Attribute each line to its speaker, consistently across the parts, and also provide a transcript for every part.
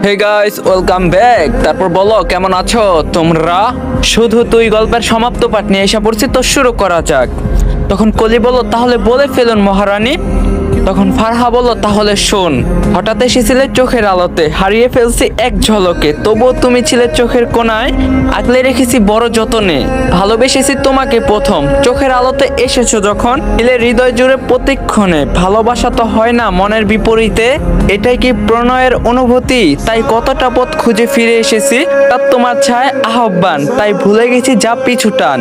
Speaker 1: Hey guys, welcome back. তারপর বলো কেমন আছো তোমরা। শুধু তুই গল্পের সমাপ্ত পাঠ নিয়ে এসে পড়ছি, তো শুরু করা যাক। তখন কলি বলল, তাহলে বলে ফেলুন মহারানী। তখন ফারহা বলল, তাহলে শোন। হঠাৎ এসেছিলে চোখের আলোতে, হারিয়ে ফেলছি এক ঝলকে, তবুও তুমি ছিলে চোখের কোণায়, আগলে রেখেছি বড় যতনে। ভালোবেসেছি তোমাকে প্রথম, চোখের আলোতে এসেছো যখন, ছিলে হৃদয় জুড়ে প্রতিক্ষণে। ভালোবাসা তো হয় না মনের বিপরীতে, এটাই কি প্রণয়ের অনুভূতি? তাই কতটা পথ খুঁজে ফিরে এসেছি, তার তোমার ছায় আহ্বান, তাই ভুলে গেছি যা পিছু টান।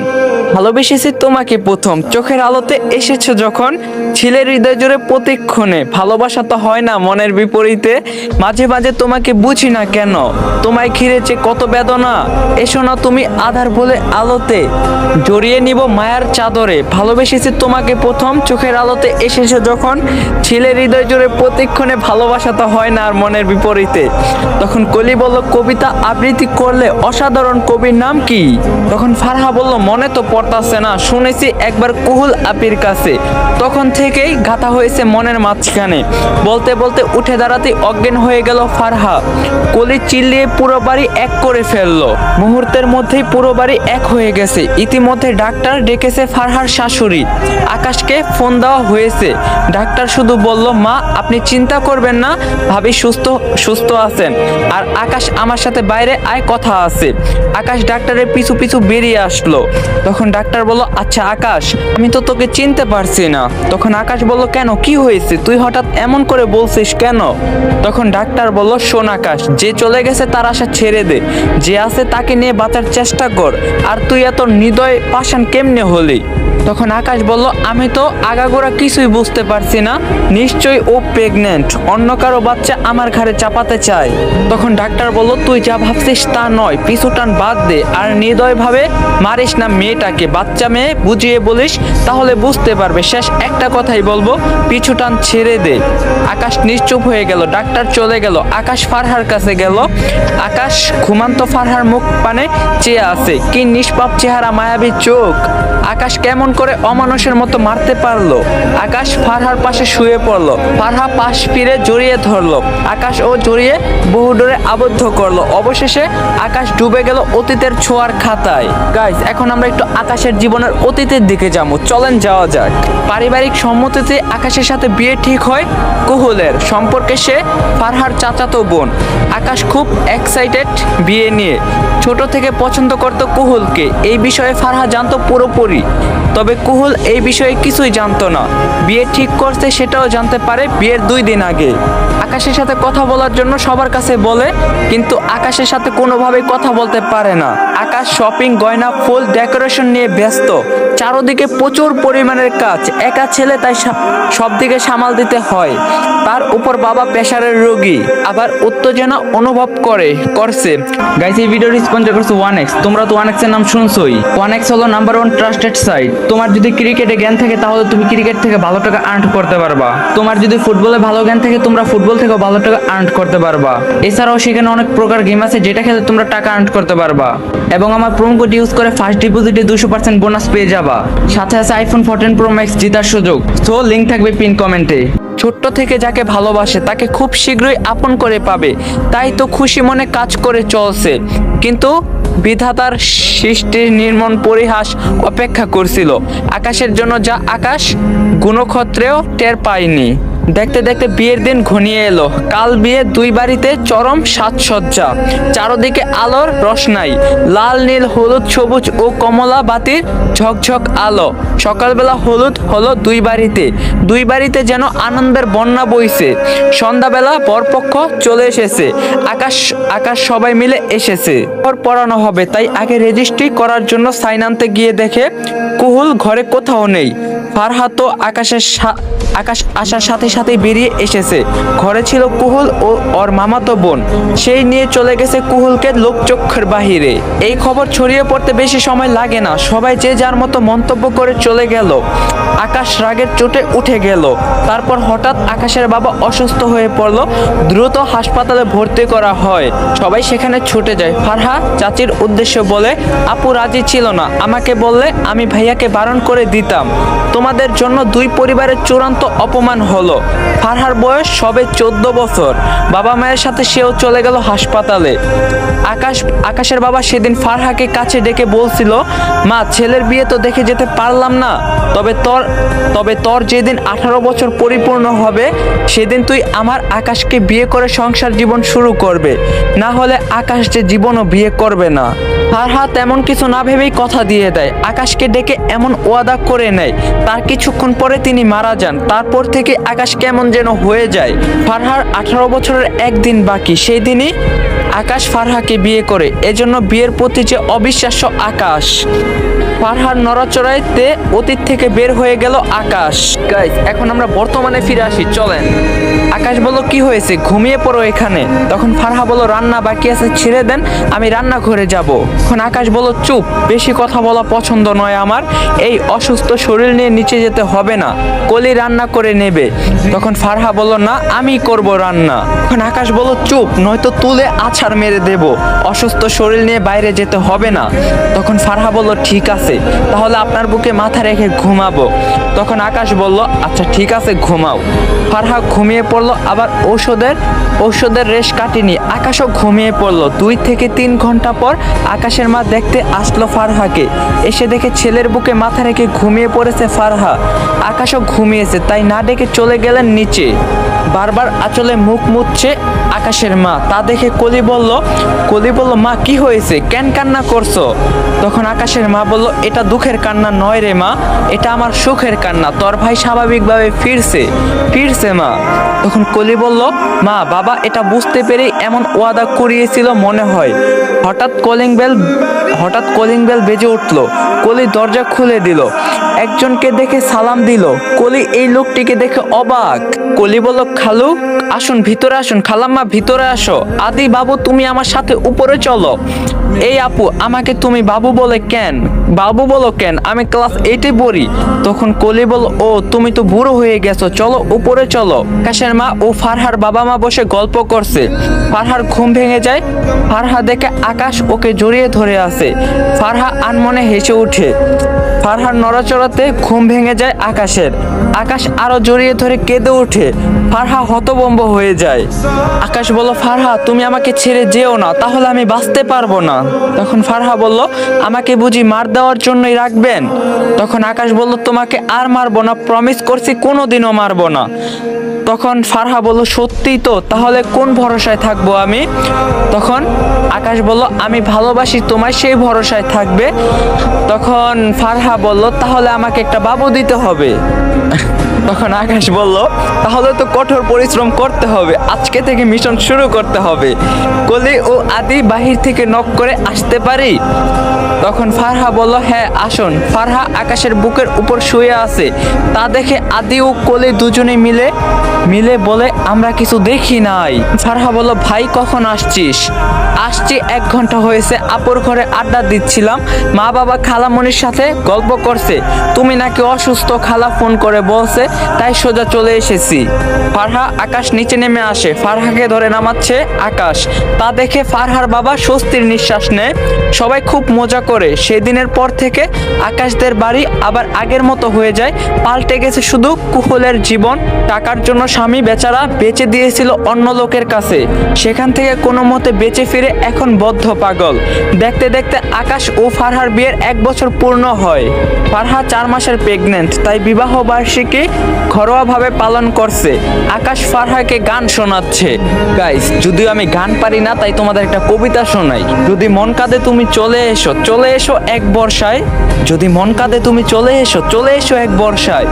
Speaker 1: ভালোবেসেছি তোমাকে প্রথম, চোখের আলোতে এসেছো যখন, ছিলে হৃদয় জুড়ে প্রতিক্ষণে। ভালোবাসা তো হয় না মনের বিপরীতে, মাঝে মাঝে তোমাকে বুঝি না কেন, তোমায় ঘিরেছে কত বেদনা। এসো না তুমি আধার বলে আলোতে, জড়িয়ে নিব মায়ার চাদরে। ভালোবেসেছি তোমাকে প্রথম, চোখের আলোতে এসেছো যখন, ছিলে হৃদয় জুড়ে প্রতিক্ষণে। ভালোবাসা তো হয় না আর মনের বিপরীতে। তখন কলি বলল, কবিতা আবৃত্তি করলে অসাধারণ, কবির নাম কি? তখন ফারহা বলল, মনে তো পড়তাছে না, শুনেছি একবার কুহুল আপির কাছে। তখন থেকেই গাথা হয়েছে মনের মাঝখানে। বলতে বলতে উঠে দাঁড়াতেই অজ্ঞান হয়ে গেল ফারহা। কলি চিল্লিয়ে পুরো বাড়ি এক করে ফেললো। মুহূর্তের মধ্যেই পুরো বাড়ি এক হয়ে গেছে। ইতিমধ্যে ডাক্তার ডেকেছে ফারহার শাশুড়ি। আকাশকে ফোন দেওয়া হয়েছে। ডাক্তার শুধু বলল, মা আপনি চিন্তা করবেন না, ভাবি সুস্থ সুস্থ আছেন। আর আকাশ আমার সাথে বাইরে আয়, কথা আছে। আকাশ ডাক্তারের পিছু পিছু বেরিয়ে আসলো। তখন ডাক্তার বলল, আচ্ছা আকাশ, আমি তো তোকে চিনতে পারছি না। তখন আকাশ বলল, কেন, কি হয়েছে, তুই হঠাৎ এমন করে বলছিস কেন? তখন ডাক্তার বলল, শোন আকাশ, যে চলে গেছে তার আশা ছেড়ে দে, যে আছে তাকে নিয়ে বাঁচার চেষ্টা কর। আর তুই এত হৃদয় পাষাণ কেমনে হলি? তখন আকাশ বলল, আমি তো আগাগোড়া কিছুই বুঝতে পারছি না, নিশ্চয়ই ও প্রেগনেন্ট, অন্য কারো বাচ্চা আমার ঘাড়ে চাপাতে চায়। তখন ডাক্তার বলল, তুই যা ভাবছিস তা নয়, পিছু টান বাদ দে, আর হৃদয় ভাবে মারিস না মেয়েটাকে। বাচ্চা মেয়ে বুঝিয়ে বলিস, তাহলে বুঝতে পারবে। শেষ একটা কথাই বলবো, পিছু টান ছেড়ে দে। আকাশ নিশ্চুপ হয়ে গেল। ডাক্তার চলে গেল। আকাশ ফারহার কাছে গেল। আকাশ ঘুমান্ত ফারহার মুখ পানে চেয়ে আছে। কি নিষ্পাপ চেহারা, মায়াবী চোখ। আকাশ কেমন করে অমানুষের মতো মারতে পারলো? আকাশ ফারহার পাশে শুয়ে পড়লো। ফারহা পাশ ফিরে জড়িয়ে ধরলো। আকাশ ও জড়িয়ে বহু দূরে আবদ্ধ করলো। অবশেষে আকাশ ডুবে গেল অতীতের ছোঁয়ার খাতায়। গাইস, এখন আমরা একটু আকাশের জীবনের অতীতের দিকে যাবো, চলেন যাওয়া যাক। পারিবারিক সম্মতিতে আকাশের সাথে বিয়ে ঠিক হয় কুহুলের। সম্পর্কে সে ফারহার চাচাতো বোন। আকাশ খুব এক্সাইটেড বিয়ে নিয়ে। ছোট থেকে পছন্দ করতো কুহুলকে। এই বিষয়ে ফারহা জানতো পুরোপুরি, তবে কুহুল এই বিষয়ে কিছুই জানতো না। বিয়ে ঠিক করছে সেটাও জানতে পারে বিয়ের 2 দিন আগে। আকাশের সাথে কথা বলার জন্য সবার কাছে বলে, কিন্তু আকাশের সাথে কোনোভাবেই কথা বলতে পারে না। আকাশ শপিং, গয়না, ফুল ডেকোরেশন নিয়ে ব্যস্ত। চারদিকে প্রচুর পরিমাণের কাজ। একা ছেলে, তাই সব দিকে সামাল দিতে হয়। তার উপর বাবা প্রেসারের রোগী, আবার উত্তেজনা অনুভব করছে। গাইস, এই ভিডিওটি স্পন্সর করছে 1x। তোমরা তো 1x এর নাম শুনছোই। 1x হলো নাম্বার 1 ট্রাস্টেড সাইট। তোমার যদি ক্রিকেটে জ্ঞান থাকে, তাহলে তুমি ক্রিকেট থেকে ভালো টাকা আর্ন করতে পারবা। তোমার যদি ফুটবলে ভালো জ্ঞান থাকে, তোমরা ফুটবল থেকে ভালো টাকা আর্ন করতে পারবা। এছাড়াও সেখানে অনেক প্রকার গেম আছে, যেটা খেলে তোমরা টাকা আর্ন করতে পারবা। এবং আমার প্রোমো কোড ইউজ করে ফার্স্ট ডিপোজিটে 200% বোনাস পেয়ে যাবা। সাথে আছে আইফোন 14 প্রো ম্যাক্স জেতার সুযোগ। সো লিংক থাকবে পিন কমেন্টে। ছোট্ট থেকে যাকে ভালোবাসে তাকে খুব শীঘ্রই আপন করে পাবে, তাই তো খুশি মনে কাজ করে চলছে। কিন্তু বিধাতার সৃষ্টির নির্মম পরিহাস অপেক্ষা করছিল আকাশের জন্য, যা আকাশ গুণক্ষত্রেও টের পায়নি। দেখতে দেখতে বিয়ের দিন ঘনিয়ে এলো। কাল বিয়ে। 2 বাড়িতে চরম সাজসজ্জা। চারদিকে আলোর রোশনাই, লাল, নীল, হলুদ, সবুজ ও কমলা বাতির ঝকঝক আলো। সকালবেলা হলুদ হলো 2 বাড়িতে। 2 বাড়িতে যেন আনন্দের বন্যা বইছে। সন্ধ্যাবেলা বরপক্ষ চলে এসেছে। আকাশ সবাই মিলে এসেছে। পড়ানো হবে, তাই আগে রেজিস্ট্রি করার জন্য সাইন আনতে গিয়ে দেখে কুহুল ঘরে কোথাও নেই। ফারহা তো আকাশ আসার সাথে সাথে বেরিয়ে এসেছে। ঘরে ছিল কুহুল ও ওর মামাতো বোন। সেই নিয়ে চলে গেছে কুহুলকে লোকচক্ষুর বাহিরে। এই খবর ছড়িয়ে পড়তে বেশি সময় লাগে না। সবাই যে যার মতো মন্তব্য করে চলে গেল। আকাশ রাগের চোটে উঠে গেল। তারপর হঠাৎ আকাশের বাবা অসুস্থ হয়ে পড়ল, দ্রুত হাসপাতালে ভর্তি করা হয়। সবাই সেখানে ছুটে যায়। ফারহা চাচির উদ্দেশ্যে বলে, আপু রাজি ছিল না, আমাকে বললে আমি ভাইয়াকে বারণ করে দিতাম। তোমাদের জন্য দুই পরিবারের চূড়ান্ত অপমান হলো। ফারহার বয়স সবে 14 বছর। বাবা মায়ের সাথে সেও চলে গেল হাসপাতালে। আকাশের বাবা সেদিন ফারহাকে কাছে ডেকে বলছিল, মা ছেলের বিয়ে তো দেখে যেতে পারলাম না, তবে তোর যেদিন 18 বছর পরিপূর্ণ হবে সেদিন তুই আমার আকাশকে বিয়ে করে সংসার জীবন শুরু করবে, না হলে আকাশ যে জীবনও বিয়ে করবে না। ফারহা তেমন কিছু না ভেবেই কথা দিয়ে দেয়। আকাশকে ডেকে এমন ওয়াদা করে নেয়। তার কিছুক্ষণ পরে তিনি মারা যান। তারপর থেকে আকাশ কেমন যেন হয়ে যায়। ফারহার 18 বছরের একদিন বাকি, সেই দিনই আকাশ ফারহাকে বিয়ে করে। এজন্য বিয়ের প্রতি যে অবিশ্বাস্য আকাশ। ফারহার নড়াচড়াইতে অতীত থেকে বের হয়ে গেল আকাশ। গাইস, এখন আমরা বর্তমানে ফিরে আসি, চলেন। আকাশ বলল, কি হয়েছে, ঘুমিয়ে পড়ো এখানে। তখন ফারহা বলল, রান্না বাকি আছে, ছেড়ে দেন, আমি রান্নাঘরে যাব। তখন আকাশ বলল, চুপ, বেশি কথা বলা পছন্দ নয় আমার। এই অসুস্থ শরীর নিয়ে নিচে যেতে হবে না, কলি রান্না করে নেবে। তখন ফারহা বলল, না আমি করব রান্না। তখন আকাশ বলল, চুপ, নয়তো তুলে আছাড় মেরে দেব। অসুস্থ শরীর নিয়ে বাইরে যেতে হবে না। তখন ফারহা বলল, ঠিক আছে, তাহলে আপনার বুকে মাথা রেখে ঘুমাবো। তখন আকাশ বলল, আচ্ছা ঠিক আছে, ঘুমাও। ফারহা ঘুমিয়ে পড়লো। আবার ঔষধের রেশ কাটেনি, আকাশও ঘুমিয়ে পড়লো। 2 থেকে 3 ঘন্টা পর আকাশের মা দেখতে আসলো ফারহাকে। এসে দেখে ছেলের বুকে মাথা রেখে ঘুমিয়ে পড়েছে ফারহা। আকাশও ঘুমিয়েছে, তাই না ডেকে চলে গেলেন নিচে। বারবার আঁচলে মুখ মুছছে আকাশের মা। তা দেখে কলি বলল, মা কি হয়েছে, কেন কান্না করছো? তখন আকাশের মা বলল, এটা দুঃখের কান্না নয় রে মা, এটা আমার সুখের কান্না। তোর ভাই স্বাভাবিকভাবে ফিরছে মা। তখন কলি বলল, মা বাবা এটা বুঝতে পেরে এমন ওয়াদা করিয়েছিল মনে হয়। হঠাৎ কলিং বেল বেজে উঠলো। কলি দরজা খুলে দিল। একজনকে দেখে সালাম দিল। কলি এই লোকটিকে দেখে অবাক। কলি বলল, খালু আসুন, ভিতরে আসুন। খালাম্মা ভিতরে আসো। আদি বাবু তুমি আমার সাথে উপরে চলো। এই আপু, আমাকে তুমি বাবু বলো কেন? আমি ক্লাস 8-এ পড়ি। তখন কলি বলল, ও তুমি তো বুড়ো হয়ে গেছো, চলো উপরে চলো। আকাশের মা ও ফারহার বাবা মা বসে গল্প করছে। ফারহার ঘুম ভেঙে যায়। ফারহা দেখে আকাশ ওকে জড়িয়ে ধরে আছে। ফারহা আনমনে হেসে ওঠে। ফারহার নড়াচড়াতে ঘুম ভেঙে যায় আকাশের। আকাশ আরো জড়িয়ে ধরে কেঁদে ওঠে। ফারহা হতভম্ব হয়ে যায়। আকাশ বলল, ফারহা তুমি আমাকে ছেড়ে যেও না, তাহলে আমি বাঁচতে পারবো না। তখন ফারহা বলল, আমাকে বুঝি মার দেওয়ার জন্যই রাখবেন? তখন আকাশ বলল, তোমাকে আর মারবো না, প্রমিস করছি কোনোদিনও মারবো না। তখন ফারহা বলল, সত্যিই তো? তাহলে কোন ভরসায় থাকবো আমি? তখন আকাশ বলল, আমি ভালোবাসি তোমায়, সেই ভরসায় থাকবে। তখন ফারহা বলল, তাহলে আমাকে একটা বাবু দিতে হবে। তখন আকাশ বলল, তাহলে তো কঠোর পরিশ্রম করতে হবে, আজকে থেকে মিশন শুরু করতে হবে। কলি ও আদি বাহির থেকে নক করে আসতে পারি? তখন ফারহা বলল, হ্যাঁ আসুন। ফারহা আকাশের বুকের উপর শুয়ে আছে। তা দেখে আদি ও কলি দুজনে মিলে বলে, আমরা কিছু দেখি নাই। ফারহা বলল, ভাই কখন আসছিস? আসছি 1 ঘন্টা হয়েছে, আপুর ঘরে আড্ডা দিচ্ছিলাম, মা বাবা খালামণির সাথে গল্প করছে, তুমি নাকি অসুস্থ, খালা ফোন করে বলছে, তাই সোজা চলে এসেছি। ফারহা আকাশ নিচে নেমে আসে। ফারহাকে ধরে নামাচ্ছে আকাশ। তা দেখে ফারহার বাবা স্বস্তির নিঃশ্বাস নেয়। সবাই খুব মজা করে। সেদিনের পর থেকে আকাশদের বাড়ি আবার আগের মতো হয়ে যায়। পাল্টে গেছে শুধু কুফলের জীবন। টাকার জন্য স্বামী বেচারা বেচে দিয়েছিল অন্য লোকের কাছে, সেখান থেকে কোনো মতে বেঁচে ফিরে এখন বদ্ধ পাগল। দেখতে দেখতে আকাশ ও ফারহার বিয়ের 1 বছর পূর্ণ হয়। ফারহা 4 মাসের প্রেগনেন্ট, তাই বিবাহ বার্ষিকী ঘরোয়াভাবে পালন করছে। আকাশ ফারহাকে গান শোনাচ্ছে। গাইস, যদিও আমি গান পারি না, তাই তোমাদের একটা কবিতা শোনাই। যদি মন কাঁদে তুমি চলে এসো এক বর্ষায়। যদি মন কাঁদে তুমি চলে এসো এক বর্ষায়।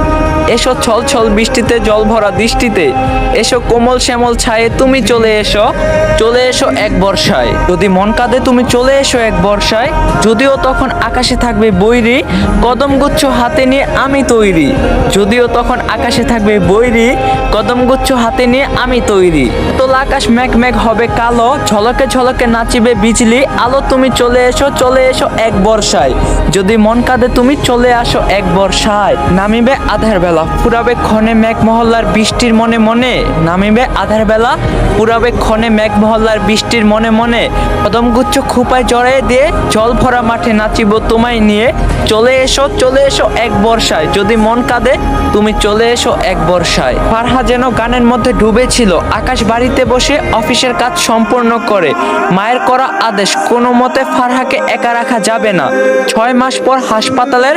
Speaker 1: এসো ছল ছল বৃষ্টিতে, জল ভরা দৃষ্টিতে। এসো কোমল শ্যামল ছায়ে, তুমি চলে এসো এক বর্ষায়। যদি মন কাঁদে তুমি চলে এসো এক বর্ষায়। যদিও তখন আকাশে থাকবে বৈরী, কদমগুচ্ছ হাতে নিয়ে আমি তৈরি। যদিও তখন যখন আকাশে থাকবে বৈরি, কদমগুচ্ছ হাতে নিয়ে আমি তৈরি। তোলা আকাশ মেঘ মেঘ হবে কালো, ঝলকে ঝলকে নাচিবে বিজলি আলো। তুমি চলে এসো এক বর্ষায়, যদি মন কাঁদে তুমি চলে আসো এক বর্ষায়। নামিবে আধার বেলা, ফুরাবে ক্ষণে মেঘ মহল্লার বৃষ্টির মনে মনে। নামিবে আধার বেলা, পুরাবে ক্ষণে মেঘ মহল্লার বৃষ্টির মনে মনে। কদমগুচ্ছ খোপায় জড়াই দিয়ে জল ভরা মাঠে নাচিব তোমায় নিয়ে। চলে এসো এক বর্ষায়, যদি মন কাঁদে তুমি চলে এসো এক বর্ষায়। ফারহা যেন গানের মধ্যে ডুবে ছিল, আকাশ বাড়িতে বসে অফিসের কাজ সম্পূর্ণ করে। মায়ের করা আদেশ, কোনো মতে ফারহাকে একা রাখা যাবে না। 6 মাস পর হাসপাতালের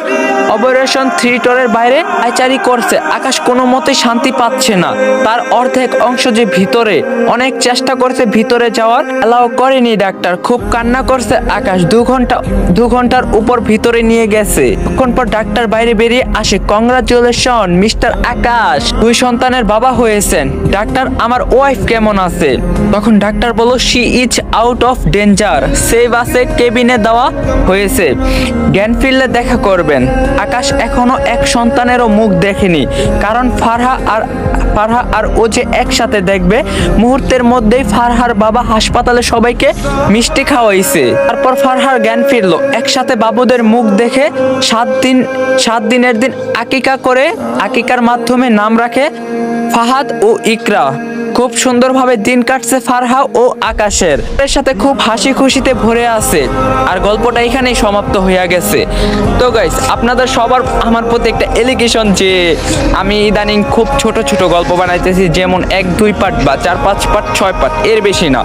Speaker 1: অপারেশন থিয়েটারের বাইরে পায়চারি করছে। আকাশ কোনো মতে শান্তি পাচ্ছে না, তার অর্ধেক অংশ যে ভিতরে। অনেক চেষ্টা করছে ভিতরে যাওয়ার, অ্যালাউ করেনি ডাক্তার। খুব কান্না করছে আকাশ, 2 ঘন্টার উপর ভিতরে নিয়ে গেছে। তখন পর ডাক্তার বাইরে বেরিয়ে আসে, কংগ্রাচুলেশন মিস্টার আকাশ, 2 সন্তানের বাবা হয়েছেন। ডাক্তার, আমার ওয়াইফ কেমন আছে? তখন ডাক্তার বলল, she is out of danger, save আছে, কেবিনে দেওয়া হয়েছে, জ্ঞান ফিরলে দেখা করবেন। আকাশ এখনো এক সন্তানেরও মুখ দেখেনি, কারণ ফারহা আর ও যে একসাথে দেখবে। মুহূর্তের মধ্যেই ফারহার বাবা হাসপাতালে সবাইকে মিষ্টি খাওয়াইছে। তারপর ফারহার জ্ঞান ফিরলো, একসাথে বাবুদের মুখ দেখে 7 দিনের দিন আকিকা করে, আকিকার মাধ্যমে নাম রাখে ফাহাদ ও ইকরা। খুব সুন্দরভাবে দিন কাটছে ফারহা ও আকাশের, এর সাথে খুব হাসি খুশিতে ভরে আছে। আর গল্পটা এখানেই সমাপ্ত হয়ে গেছে। তো গাইস, আপনাদের সবার আমার প্রতি একটা এলিগেশন যে আমি ইদানিং খুব ছোট ছোট গল্প বানাইতেছি, যেমন 1-2 পার্ট বা 4-5 পার্ট 6 পার্ট, এর বেশি না।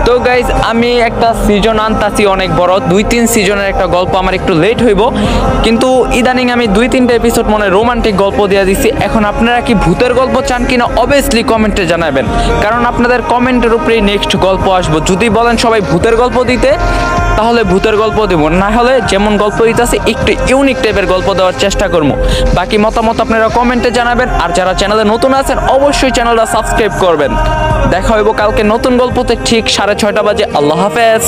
Speaker 1: তো গাইস, আমি একটা সিজন আনতাছি অনেক বড়, 2-3 সিজনের একটা গল্প, আমার একটু লেট হইব, কিন্তু ইদানিং আমি 2-3টা এপিসোড মনে রোমান্টিক গল্প দিয়ে দিছি। এখন আপনারা কি ভূতের গল্প চান কিনা অবভিয়াসলি কমেন্টে জানাবেন, কারণ আপনাদের কমেন্টের উপরেই নেক্সট গল্প আসবো। যদি বলেন সবাই ভূতের গল্প দিতে, তাহলে ভূতের গল্প দেব, না হলে যেমন গল্প দিতেছে একটু ইউনিক টাইপের গল্প দেওয়ার চেষ্টা করবো। বাকি মতামত আপনারা কমেন্টে জানাবেন, আর যারা চ্যানেলে নতুন আছেন অবশ্যই চ্যানেলটা সাবস্ক্রাইব করবেন। দেখা হইব কালকে নতুন গল্পতে ঠিক 6:30 বাজে। আল্লাহ হাফেজ।